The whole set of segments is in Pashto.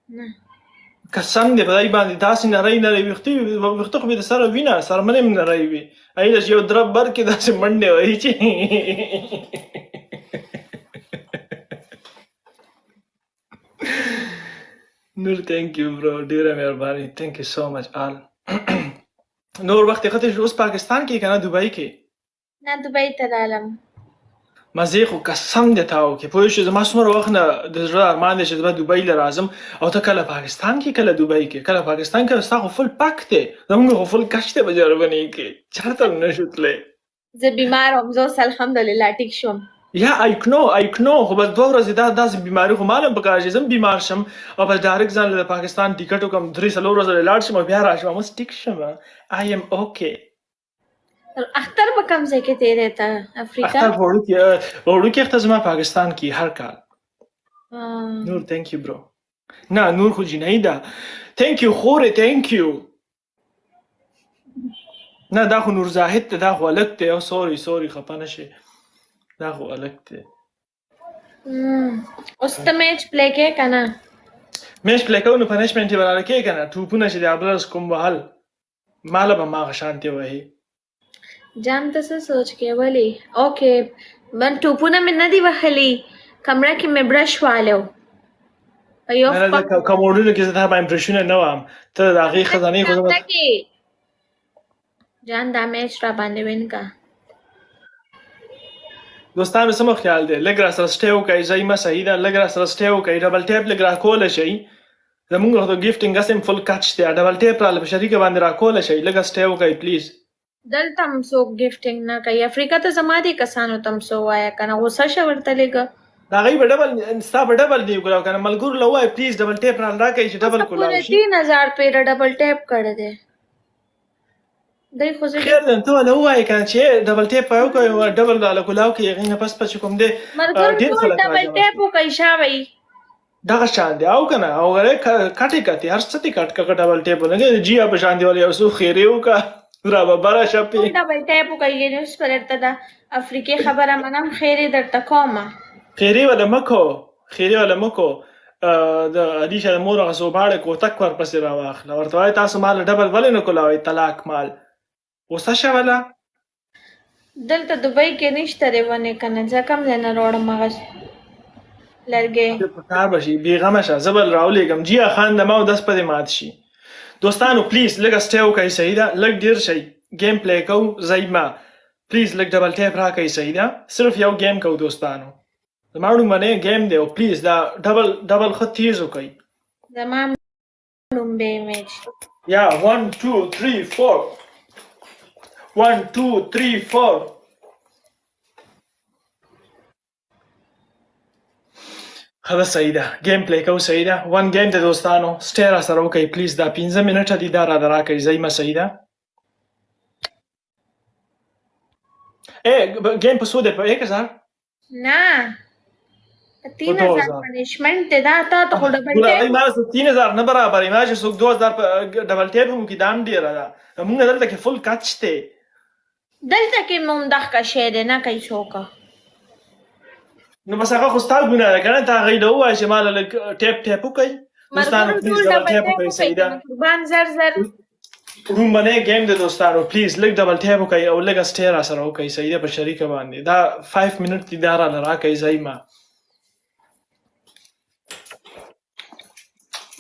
نه قسم دې په دای باندې داسې نری نری ویښته خو مې د سره وینه څرمنې هم نری وي ایله چې یو درب برکې داسې منډې وهي چې نور تhank you bro ډېره مهرباني thank you so much all نور وخت یې ختې شو اوس پاکستان کې که نه دوبۍ کې نه دوبۍ ته لاړم مزې خو قسم دې تا وکړې پوه شوې زما څومره وخت نه د زړه ارمان دی چې زه به دوبۍ له راځم او ته کله پاکستان کې کله دوبۍ کې کله پاکستان کې ستا خو فل پک دی زموږ خو فل کش دی په جرمني کې چېرته هم نه شو تللی زه بیمار وم زه اوس الحمدلله ټیک شوم یا آی کنو خو بس 2 ورځې داسې بیماري خو مال هم پکار چې زه بیمار شم او بس ډایرکټ ځان له پاکستان ټیکټ وکړم 3 ورځې لاړ شم او بیا راشم اوس ټیک شم آی ایم اوکې اختر به کوم ځای کې تېری ته افریقا اختر وړوکې اختر زما پاکستان کې هر کال نور thank you bro نه نور خو جنۍ ده thank you خورې thank you نه دا خو نور زاهد ته دا خو الګ دی او سوري خفه نه شي دا خو الګ دی اوس ته میچ پلی کې که نه میچ پلی کوو نو پنشمنټ یې به راله کوې که نه ټوپونه چې د ابلرز کوم وهل ماله به هماغه شانتې وهي جان ته څه سوچ کې ولې اوکې من ټوپونه مې نه دي وهلي کمره کې مې برش والو په یو نه کموډونو کې زه دا به امپریشونه نه وم ته د هغې خزانې خو کمره کې جان دا میچ را باندې وین کا دوستانو څه مو خیال دی لږ راسره سټی وکړئ ځای مه صحیح ده لږ راسره سټی وکړئ ډبل ټیپ لږ راکولی شئ زمونږ خو د ګیفټینګ هسې هم فل کچ دی ډبل ټیپ راله په شریکه باندې راکولی شئ لږه سټی وکړئ پلیز دلته هم څوک ګیفټینګ نه کوي افریقا ته زما دې کسانو ته هم څه ووایه که نه غوسه شه ورته لږه د هغوی به ډبل ستا به ډبل دی وکړو که نه ملګرو له ووایه پلیز ډبل ټیپ راله راکوئ چې ډبل کولاو شي 3000 پیره ډبل ټیپ کړی دی دی خو زه خیر دی ته ورله ووایې که نه چې ډبل ټیپ وکړئ ډبل راله کولاو کړئ هغې نه پس چې کوم دی ملګرو ټول ډبل ټیپ وکړئ شاوئ دغه شان دی او که نه او کټې کتې هر څه دې کټ کړه ډبل ټیپ ولګې جیا په شان دی ولې یو څو خیرې وکړه را به بره شپې ډبل ټیپ وکړئ یعنې اوس په درته د افریقې خبره منم خیرې درته کومه خیرې وله مه کو د علیشه د مور هغه صوباړې کوتک ورپسې راواخله ورته وایي تاسو مال ډبل ولې نه کولاوئ طلاق مال غوسه شوله دلته دوبۍ کې نشته دی ونې که نه زه کوم ځای نه راوړم هغه لرګی په کار به شي بېغمه شه زه به راولېږم جیا خاندمه او دس په دې مات شي دوستانو پلیز لږه سټی وکړئ صحیح ده لږ ډېر شئ ګیم پلی کوو ځای مه پلیز لږ ډبل ټیپ راکئ صحیح ده صرف یو ګیم کوو دوستانو زما لومړنی ګیم دی او پلیز دا ډبل ښه تیز وکئ زما لومبی میچ یا 1 2 3 4 1 2 3 4 خدا صحیح ده ګیم پلی کوو صحیح ده ون ګیم دی دوستانو سټی راسره وکئ پلیز دا 15 منټه دي دا راله راکئ ځای مه صحیح ده ګیم په څو دی په 1000 نه 3000 پنشمنټ دی دا تا ته خو ډبل ټیپ ما 3000 نه برابر ما چې څوک 2000 ډبل ټیپ هم کې دام ډېره ده موږ دلته کې فل کچ دی دلته کې ممدخ کا شی دی نه کوي څوک نو بس هغه خو ستا ګناه ده که نه ته هغوی له ووایه چې ما له لږ ټیپ وکئ دوستانو پلیز ډبل ټیپ وکئ صحیح ده قربان زر رومبنی ګیم دی دوستانو پلیز لږ ډبل ټیپ وکئ او لږه سټی راسره وکئ صحیح ده په شریکه باندې دا 5 منټ دي دا راله راکئ ځای ما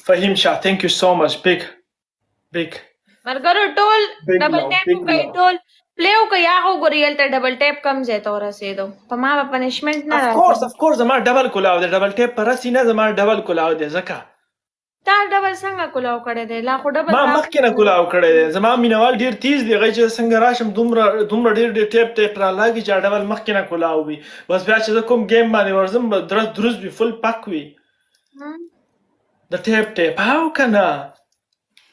فهیم شاه thank you so much big مرګرو ټول ډبل ټیپ وکړئ ټول پلی وکړئ هغه وګورئ هلته ډبل ټیپ کم ځای ته ورسېدو په ما به پنشمنټ نه راځي of course زما ډبل کولاو دی ډبل ټیپ په رسي نه زما ډبل کولاو دی ځکه تا ډبل څنګه کولاو کړی دی لا خو ډبل ما مخکې نه کولاو کړی دی زما مینوال ډېر تیز دی هغوی چې څنګه راشم دومره ډېر ټیپ رالاږي چې ډبل مخکې نه کولاو وي بس بیا چې زه کوم ګیم باندې ورځم به دروز وي فل پک وي د ټیپ او که نه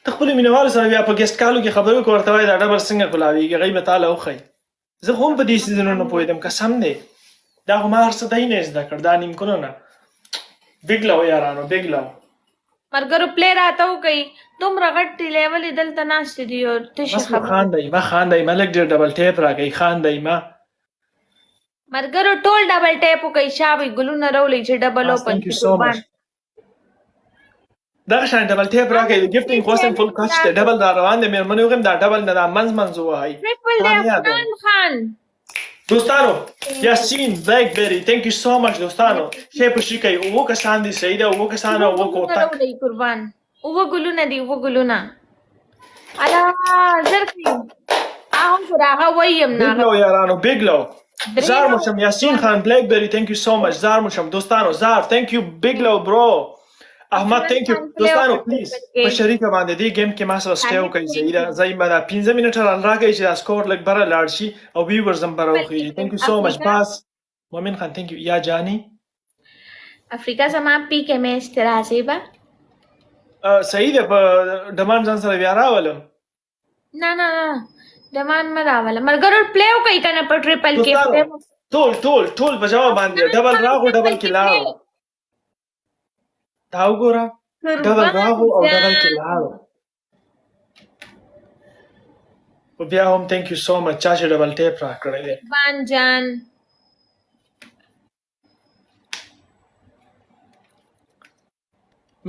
ته خپلو مینهوالو سره بیا په ګیسټ کالو کې خبرې وکړه ورته وایې دا ډبل څنګه کولاویږي هغوی به تاله وښایي زه خو هم په دې سیزنونو نه پوهېدم قسم دی دا خو ما هر څه دی نه زده کړ دا نیمکونونه بګ لو یارانو بګ لو مرګرو پلی راته وکړئ دومره غټ لیول یې دلته ناستې دي او تشې بس مه خاندئ لږ ډېر ډبل ټیپ راکئ خاندئ مه مرګرو ټول ډبل ټیپ وکړئ شابئ ګلونه راولئ چې ډبل اوپن Thank you so much. دا شان ډبل ټیپ راکې ګیفټینګ کوسم فل کچ ته ډبل دا روان دي مېرمنې وګم دا ډبل نه دا منځ وای ټریپل دی عفنان خان دوستانو یاسین بلیک بیری thank you so much دوستانو شی په شي کوي او کسان دي صحیح ده او کسان او کوتک دی قربان او ګلونه دی او ګلونه الا زرقي اهم راغه ویم نه بيجلو يارانو بيجلو زار مشم ياسين خان بلاك بيري ثانك يو سو ماتش زار مشم دوستانو زار ثانك يو بيجلو برو احمد ثانك يو دوستانو پلیز په شریکه باندې دی گیم کې ما سره سټیو کوي زیرا زای ما دا 15 منټه راغی چې اسکور لګ بره لاړ شي او ویورز هم بره وخی ثانك يو سو ماتش باس مومن خان ثانك يو یا جانی افریقا زما پی کې مې استرازي با صحیح ده په دمان ځان سره بیا راولم نه دمان مراوله مرګر پلیو کوي کنه په ټریپل کې ټول په جواب باندې ډبل راغو ډبل کې لاړ دا وګوره ډبل راغو او ډبل کې لاړ او بیا هم ثانک یو سو مچ چا چې ډبل ټیپ را کړی دی بان جان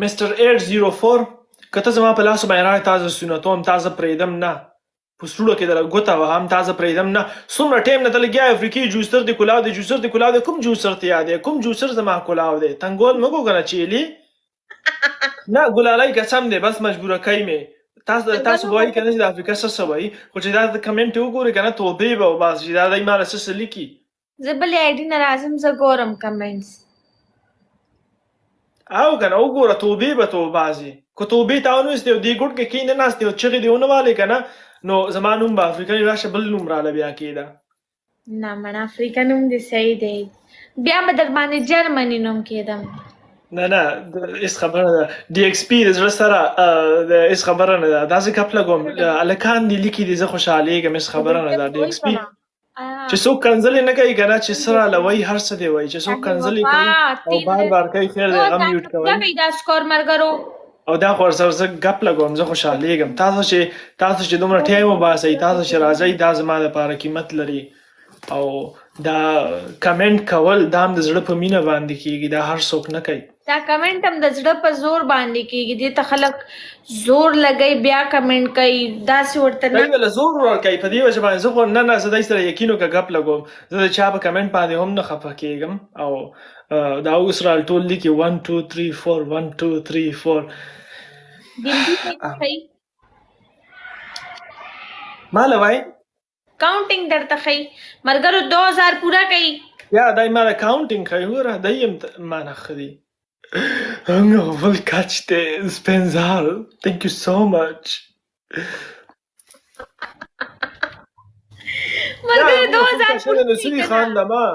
مستر 804 کته زما په لاس باندې راځي تازه سنتوم تازه پریدم نه پسړو کې دل غوته وهم تازه پریدم نه څومره ټیم نه تلګیا افریقي جوسر دی کولاو دی جوسر دی کولاو دی کوم جوسر ته یاد دی کوم جوسر زما کولاو دی تنګول مګو کنه چيلي نه ګلالای قسم دی بس مجبوره کای می تاسو وایي کنه د افریقا سره وایي خو چې دا کمنټ وګورئ کنه توبه به باز چې دا دای مال سره لیکي زبل آی ډی ناراضم ز ګورم کمنټس او کنه وګوره توبه به تو بازي کو توبه تاونو است دی ګډ کې کین نه است چې دیونه والے کنه نو زمانوم با افریقای راشه بل نوم را لبیا کیدا نه من افریقا نوم دی صحیح دی بیا به در باندې جرمني نوم کیدم نه اس خبره ده ډي ایکس پی د سره د اس خبره نه ده داسې کپله کوم الکان دی لیکي دي زه خوشاله یم اس خبره نه ده ډي ایکس پی چې څوک کنځل نه کوي کنه چې سره لوي هر څه دی وای چې څوک کنځل کوي او بار کوي خیر دی غم میوټ کوي دا سکور مرګرو او دا خو زه غپ لګوم زه خوشاله یم تاسو چې دومره ټایم وباسئ تاسو چې راځي دا زما لپاره قیمت لري او دا کمنټ کول دا هم د زړه په مینه باندې کیږي دا هر څوک نه کوي دا کمنټ هم د زړه په زور باندې کیږي دې ته خلک زور لګي بیا کمنټ کوي دا څه ورته نه ویل زور ورکوي په دې وجه باندې زه خو نه زه دای سره یقینو کا غپ لګوم زه د چا په کمنټ باندې هم نه خفه کیږم او دا اوس را ټول لیکي 1 2 3 4 1 2 3 4 مال وای کاونټینګ درته خی مرګرو 2000 پورا کړي یا دای مال کاونټینګ کوي ورا دایم معنا خري نو ول کاچ ته سپنزال ثانک یو سو مچ مرګرو 2000 پورا نسری خان دما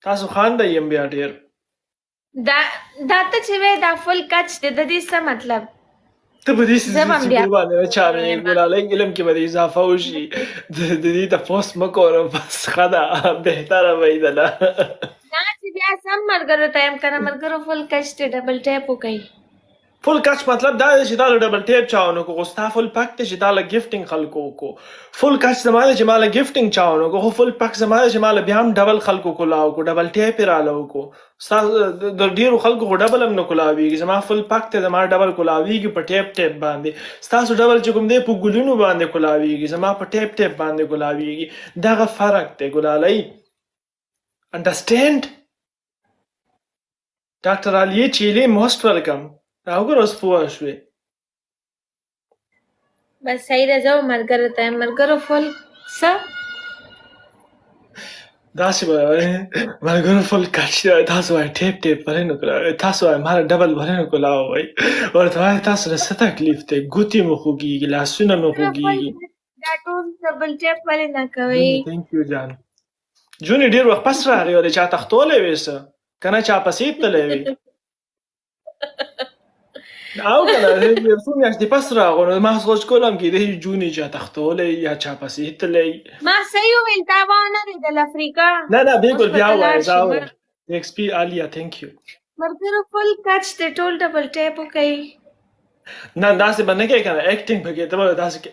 تاسو خان دایم بیا ډیر دا ته چې دا فل کچ ته د دې څه مطلب ته په دې سیستم باندې چارې ګولالای علم کې به اضافه وشي د دې ته پوسټ مکو بس خدا بهتره وایدله نه چې بیا سم مرګرو ټایم کنه مرګرو فل کچ ته ډبل ټیپ وکي فل کچ مطلب دا چې دا ډبل ټیپ چاونو کو غوستا فل پک ته چې دا ل گیفټینګ خلکو کو فل کچ زماده چې مال گیفټینګ چاونو کو فل پک زماده چې مال بیا هم ډبل خلکو کو لاو کو ډبل ټیپ را لاو کو د ډیرو خلکو کو ډبل هم نه کولاویږي زما فل پک ته زما ډبل کولاویږي په ټیپ ټیپ باندې تاسو ډبل چې کوم دی په ګلونو باندې کولاویږي زما په ټیپ ټیپ باندې کولاویږي دغه فرق دی ګلالای انډرسټاند ډاکټر علی چيلي موست ویلکم راوګر اوس پوه شوې بس صحیح راځو مرګرو ته مرګرو فل څه داسې به مرګرو فل کچ تاسو وای ټیپ ټیپ ورې نو کړه تاسو وای مال ډبل ورې نو کولاو وای ورته وای تاسو له څه تکلیف ته ګوتی مو خوږي لاسونه مو خوږي دا ټول ډبل ټیپ ولې نه کوي ثانک یو جان جونی ډیر وخت پس راغی ولې چا تختولې وېسه کنه چا پسې تلې وی او کنه څو میاشتې پس راغونو ما سوچ کولم کې د جونی چا تختولې یا چا پسې تلې ما صحیح ویل تا وانه د افریقا نه بالکل بیا وای زاو ایکس پی الیا ثانک یو مرګرو فل کچ ته ټول ډبل ټیپ وکي نه داسې باندې کې کنه اکټینګ پکې ته ولا داسې کې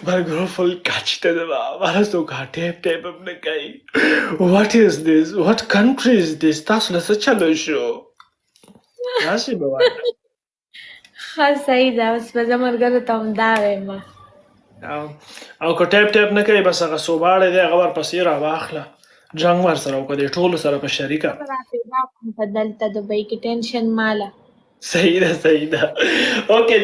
مرګرو فل کچ ته دا ورسو کا ټیپ ټیپ نه کوي what is this what country is this تاسو له څه چلو شو راشي بابا ښه صحیح ده، اوس به زه ملګرو ته هم دا وایم. او که ټیپ نه کوي بس هغه صوباړی دی هغه ورپسې راواخله، جنګ ورسره وکړه دې ټولو سره په شریکه. را پیدا کړم په دلته دبۍ کې ټینشن ماله. صحیح ده اوکې.